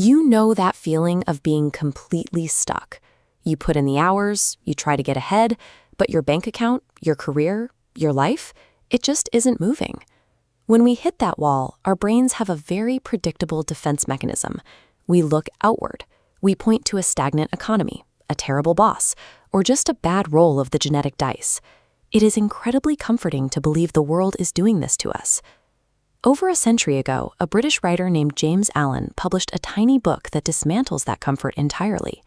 You know that feeling of being completely stuck. You put in the hours, you try to get ahead, but your bank account, your career, your life, it just isn't moving. When we hit that wall, our brains have a very predictable defense mechanism. We look outward. We point to a stagnant economy, a terrible boss, or just a bad roll of the genetic dice. It is incredibly comforting to believe the world is doing this to us. Over a century ago, a British writer named James Allen published a tiny book that dismantles that comfort entirely.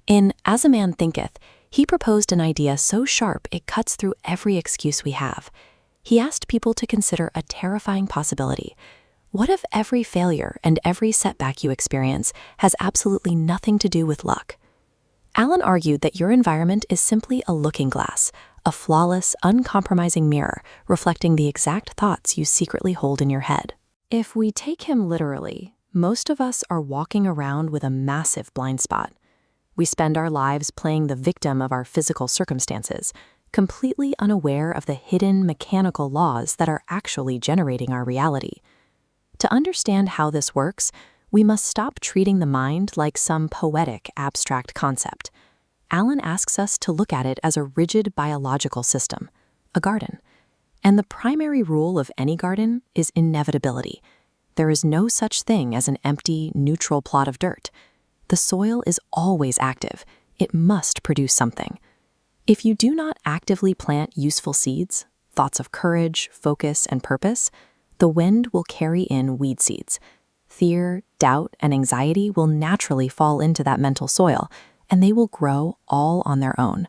In As a Man Thinketh, he proposed an idea so sharp it cuts through every excuse we have. He asked people to consider a terrifying possibility. What if every failure and every setback you experience has absolutely nothing to do with luck? Allen argued that your environment is simply a looking glass, a flawless, uncompromising mirror reflecting the exact thoughts you secretly hold in your head. If we take him literally, most of us are walking around with a massive blind spot. We spend our lives playing the victim of our physical circumstances, completely unaware of the hidden mechanical laws that are actually generating our reality. To understand how this works, we must stop treating the mind like some poetic, abstract concept. Allen asks us to look at it as a rigid biological system, a garden. And the primary rule of any garden is inevitability. There is no such thing as an empty, neutral plot of dirt. The soil is always active. It must produce something. If you do not actively plant useful seeds, thoughts of courage, focus, and purpose, the wind will carry in weed seeds. Fear, doubt, and anxiety will naturally fall into that mental soil, and they will grow all on their own.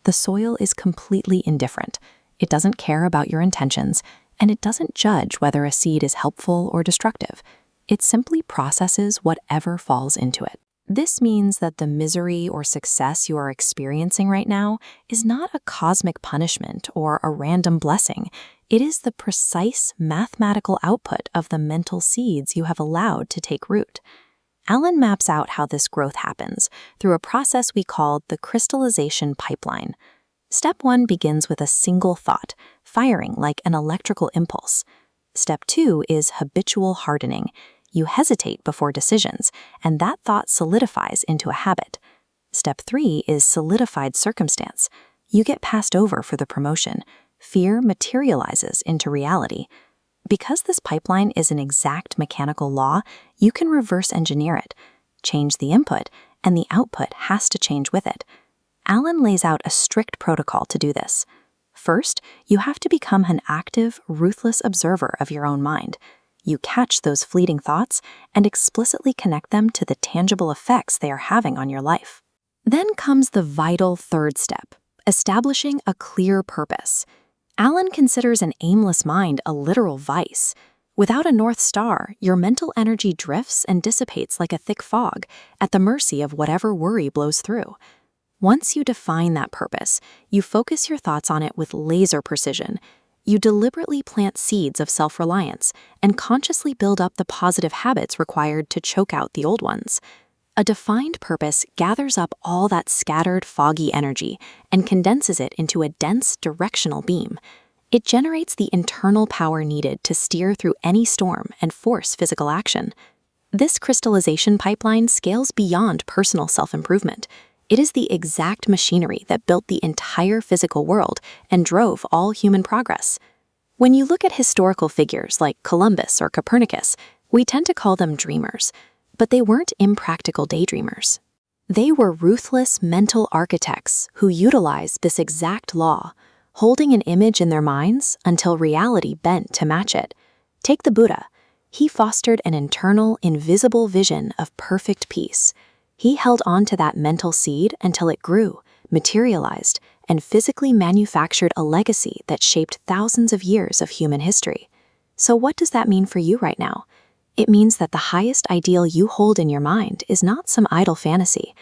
The soil is completely indifferent. It doesn't care about your intentions, and it doesn't judge whether a seed is helpful or destructive. It simply processes whatever falls into it. This means that the misery or success you are experiencing right now is not a cosmic punishment or a random blessing. It is the precise mathematical output of the mental seeds you have allowed to take root. Allen maps out how this growth happens through a process we call the crystallization pipeline. Step 1 begins with a single thought, firing like an electrical impulse. Step 2 is habitual hardening. You hesitate before decisions, and that thought solidifies into a habit. Step 3 is solidified circumstance. You get passed over for the promotion. Fear materializes into reality. Because this pipeline is an exact mechanical law, you can reverse engineer it, change the input, and the output has to change with it. Allen lays out a strict protocol to do this. First, you have to become an active, ruthless observer of your own mind. You catch those fleeting thoughts and explicitly connect them to the tangible effects they are having on your life. Then comes the vital third step, establishing a clear purpose. Allen considers an aimless mind a literal vice. Without a North Star, your mental energy drifts and dissipates like a thick fog, at the mercy of whatever worry blows through. Once you define that purpose, you focus your thoughts on it with laser precision. You deliberately plant seeds of self-reliance and consciously build up the positive habits required to choke out the old ones. A defined purpose gathers up all that scattered, foggy energy and condenses it into a dense, directional beam. It generates the internal power needed to steer through any storm and force physical action. This crystallization pipeline scales beyond personal self-improvement. It is the exact machinery that built the entire physical world and drove all human progress. When you look at historical figures like Columbus or Copernicus, we tend to call them dreamers. But they weren't impractical daydreamers. They were ruthless mental architects who utilized this exact law, holding an image in their minds until reality bent to match it. Take the Buddha. He fostered an internal, invisible vision of perfect peace. He held on to that mental seed until it grew, materialized, and physically manufactured a legacy that shaped thousands of years of human history. So what does that mean for you right now? It means that the highest ideal you hold in your mind is not some idle fantasy.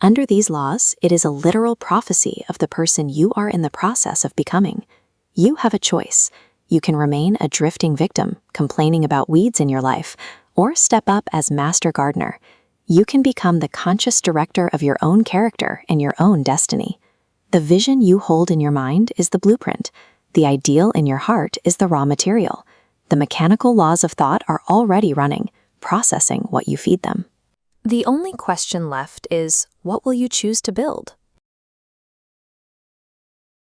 Under these laws, it is a literal prophecy of the person you are in the process of becoming. You have a choice. You can remain a drifting victim, complaining about weeds in your life, or step up as master gardener. You can become the conscious director of your own character and your own destiny. The vision you hold in your mind is the blueprint. The ideal in your heart is the raw material. The mechanical laws of thought are already running, processing what you feed them. The only question left is, what will you choose to build?